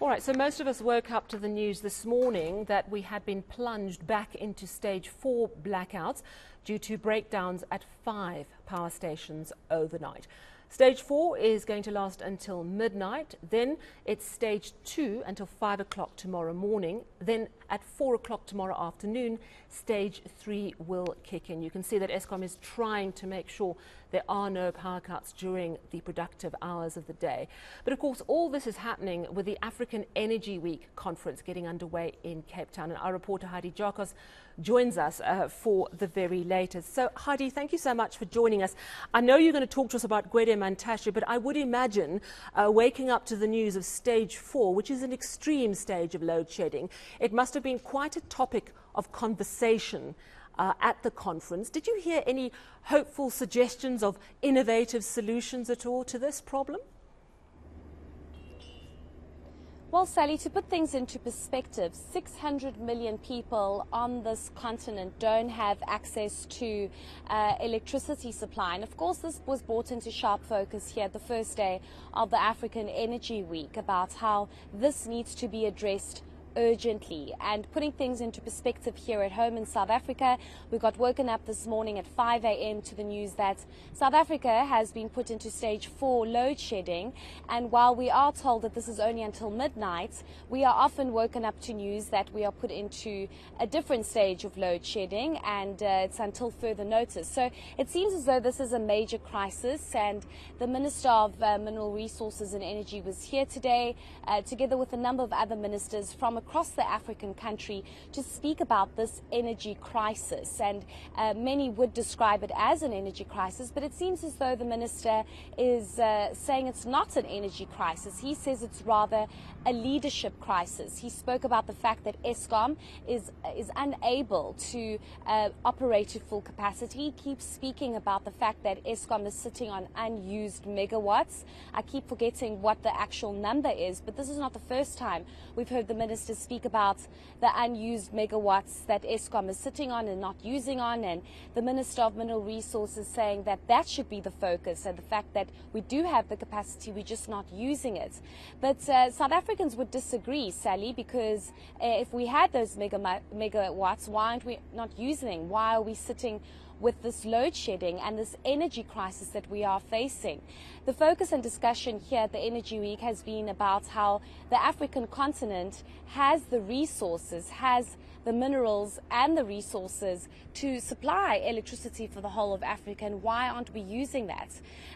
right, so most of us woke up to the news this morning that we had been plunged back into stage 4 blackouts due to breakdowns at 5 power stations overnight. Stage 4 is going to last until midnight, then it's stage 2 until 5 o'clock tomorrow morning, then at 4 o'clock tomorrow afternoon, stage 3 will kick in. You can see that Eskom is trying to make sure there are no power cuts during the productive hours of the day. But of course, all this is happening with the African Energy Week conference getting underway in Cape Town. And our reporter Heidi Giokos joins us for the very latest. So Heidi, thank you so much for joining us. I know you're going to talk to us about Gwede Mantashe, but I would imagine waking up to the news of stage 4, which is an extreme stage of load shedding, it must have been quite a topic of conversation at the conference. Did you hear any hopeful suggestions of innovative solutions at all to this problem? Well, Sally, to put things into perspective, 600 million people on this continent don't have access to electricity supply. And of course, this was brought into sharp focus here the first day of the African Energy Week about how this needs to be addressed urgently. And putting things into perspective here at home in South Africa, we got woken up this morning at 5 a.m. to the news that South Africa has been put into stage 4 load shedding. And while we are told that this is only until midnight, we are often woken up to news that we are put into a different stage of load shedding, and it's until further notice. So it seems as though this is a major crisis, and the Minister of Mineral Resources and Energy was here today together with a number of other ministers from across the African country to speak about this energy crisis. And many would describe it as an energy crisis, but it seems as though the minister is saying it's not an energy crisis. He says it's rather a leadership crisis. He spoke about the fact that Eskom is unable to operate to full capacity. He keeps speaking about the fact that Eskom is sitting on unused megawatts. I keep forgetting what the actual number is, but this is not the first time we've heard the minister speak about the unused megawatts that Eskom is sitting on and not using on, and the Minister of Mineral Resources saying that that should be the focus, and the fact that we do have the capacity, we're just not using it. But South Africans would disagree, Sally, because if we had those megawatts, why aren't we not using? Why are we sitting with this load shedding and this energy crisis that we are facing? The focus and discussion here at the Energy Week has been about how the African continent has the resources, has the minerals and the resources to supply electricity for the whole of Africa, and why aren't we using that?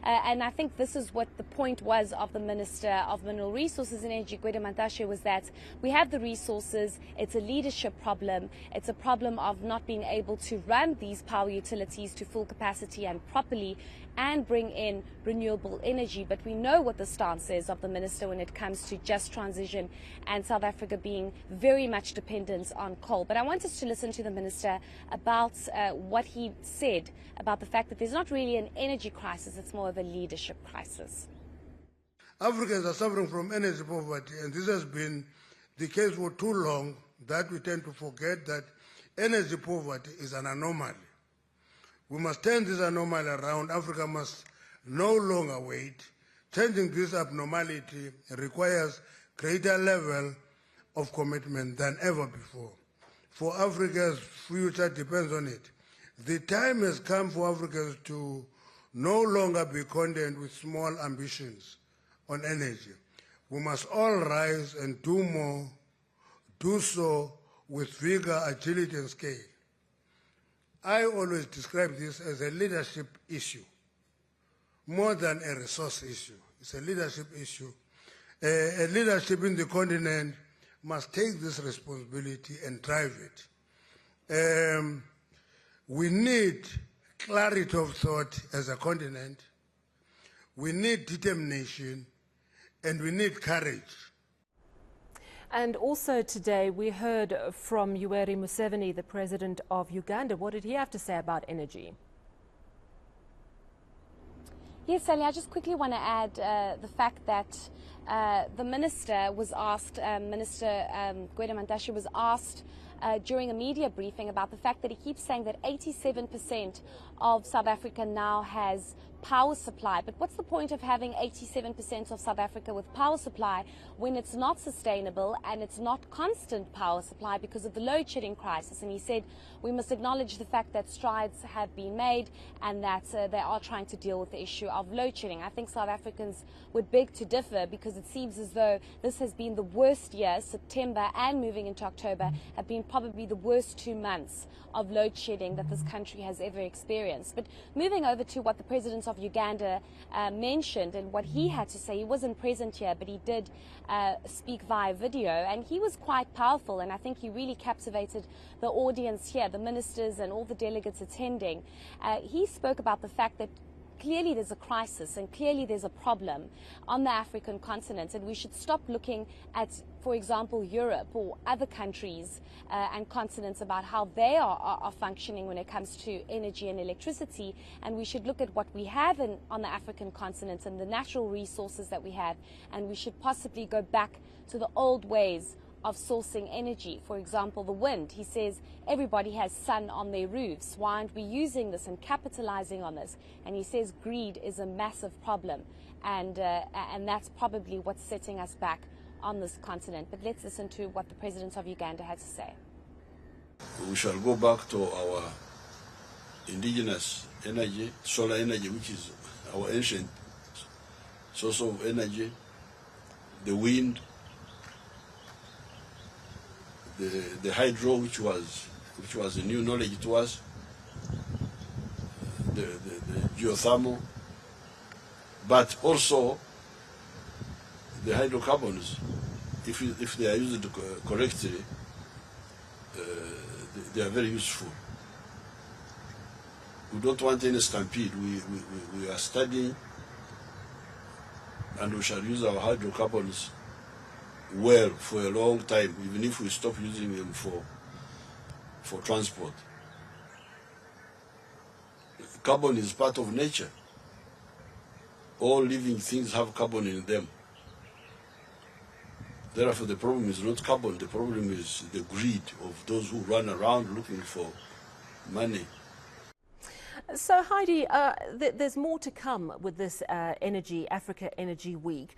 And I think this is what the point was of the Minister of Mineral Resources and Energy, Gwede Mantashe, was that we have the resources, it's a leadership problem, it's a problem of not being able to run these power utilities to full capacity and properly and bring in renewable energy. But we know what the stance is of the minister when it comes to just transition and South Africa being very much dependent on coal. But I want us to listen to the minister about what he said about the fact that there's not really an energy crisis, it's more of a leadership crisis. Africans are suffering from energy poverty, and this has been the case for too long that we tend to forget that energy poverty is an anomaly. We must turn this anomaly around. Africa must no longer wait. Changing this abnormality requires greater level of commitment than ever before. For Africa's future depends on it. The time has come for Africans to no longer be content with small ambitions on energy. We must all rise and do more, do so with vigor, agility, and scale. I always describe this as a leadership issue, more than a resource issue. It's a leadership issue. A leadership in the continent must take this responsibility and drive it. We need clarity of thought as a continent. We need determination, and we need courage. And also today we heard from Yoweri Museveni, the president of Uganda. What did he have to say about energy? Yes, Sally, I just quickly want to add the fact that the minister was asked, Minister Gwede Mantashe was asked during a media briefing about the fact that he keeps saying that 87% of South Africa now has power supply. But what's the point of having 87% of South Africa with power supply when it's not sustainable and it's not constant power supply because of the load shedding crisis? And he said we must acknowledge the fact that strides have been made and that they are trying to deal with the issue of load shedding. I think South Africans would beg to differ because it seems as though this has been the worst year. September and moving into October have been probably the worst 2 months of load shedding that this country has ever experienced. But moving over to what the President of Uganda mentioned and what he had to say, he wasn't present here, but he did speak via video, and he was quite powerful, and I think he really captivated the audience here, the ministers and all the delegates attending. He spoke about the fact that clearly there's a crisis and clearly there's a problem on the African continent, and we should stop looking at, for example, Europe or other countries and continents about how they are functioning when it comes to energy and electricity, and we should look at what we have on the African continent and the natural resources that we have, and we should possibly go back to the old ways of sourcing energy. For example, the wind. He says everybody has sun on their roofs. Why aren't we using this and capitalizing on this? And he says greed is a massive problem, and that's probably what's setting us back on this continent. But let's listen to what the President of Uganda had to say. We shall go back to our indigenous energy, solar energy, which is our ancient source of energy, the wind, the hydro, which was a new knowledge to us, the geothermal, but also the hydrocarbons. If they are used correctly, they are very useful. We don't want any stampede. We are studying, and we shall use our hydrocarbons well for a long time, even if we stop using them for transport. Carbon is part of nature. All living things have carbon in them. Therefore, the problem is not carbon, the problem is the greed of those who run around looking for money. So Heidi, there's more to come with this Africa Energy Week.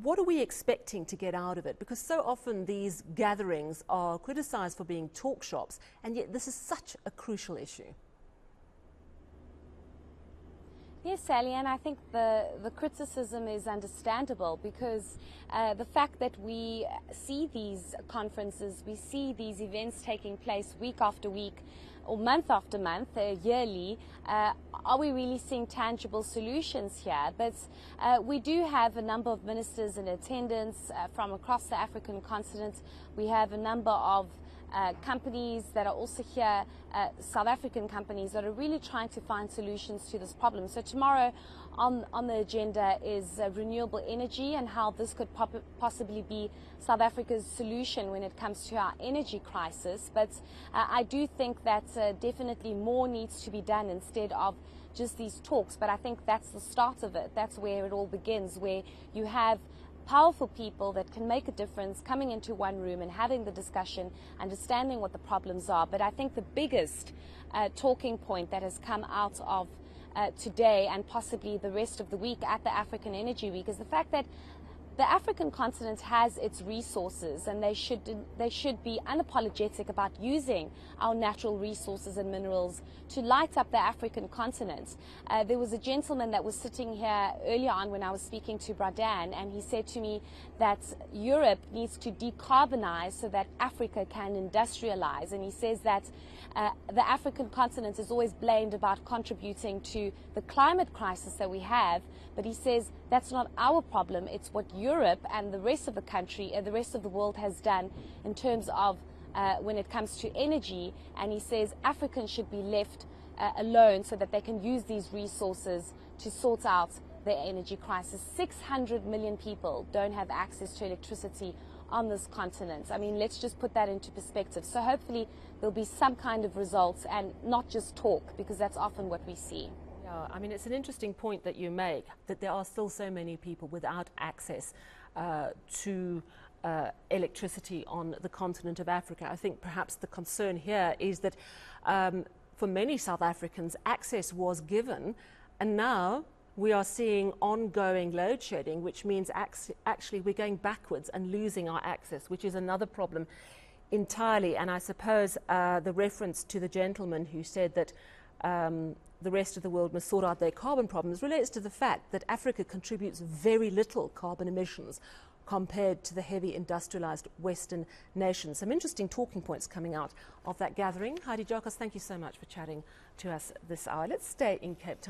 What are we expecting to get out of it? Because so often these gatherings are criticized for being talk shops, and yet this is such a crucial issue. Yes, Sally, and I think the criticism is understandable because the fact that we see these conferences, we see these events taking place week after week or month after month, yearly, are we really seeing tangible solutions here? But we do have a number of ministers in attendance from across the African continent. We have a number of companies that are also here, South African companies that are really trying to find solutions to this problem. So tomorrow on the agenda is renewable energy and how this could possibly be South Africa's solution when it comes to our energy crisis. But I do think that definitely more needs to be done instead of just these talks. But I think that's the start of it. That's where it all begins, where you have powerful people that can make a difference coming into one room and having the discussion, understanding what the problems are. But I think the biggest talking point that has come out of today and possibly the rest of the week at the African Energy Week is the fact that the African continent has its resources, and they should be unapologetic about using our natural resources and minerals to light up the African continent. There was a gentleman that was sitting here earlier on when I was speaking to Bradan, and he said to me that Europe needs to decarbonize so that Africa can industrialize. And he says that the African continent is always blamed about contributing to the climate crisis that we have, but he says that's not our problem. It's what Europe and the rest of the country and the rest of the world has done in terms of when it comes to energy. And he says Africans should be left alone so that they can use these resources to sort out their energy crisis. 600 million people don't have access to electricity on this continent. I mean, let's just put that into perspective. So hopefully there'll be some kind of results and not just talk, because that's often what we see. Yeah, I mean, it's an interesting point that you make, that there are still so many people without access to electricity on the continent of Africa. I think perhaps the concern here is that for many South Africans, access was given, and now we are seeing ongoing load shedding, which means actually we're going backwards and losing our access, which is another problem entirely. And I suppose the reference to the gentleman who said that the rest of the world must sort out their carbon problems relates to the fact that Africa contributes very little carbon emissions compared to the heavy industrialized Western nations. Some interesting talking points coming out of that gathering. Heidi Giokos, thank you so much for chatting to us this hour. Let's stay in Cape Town.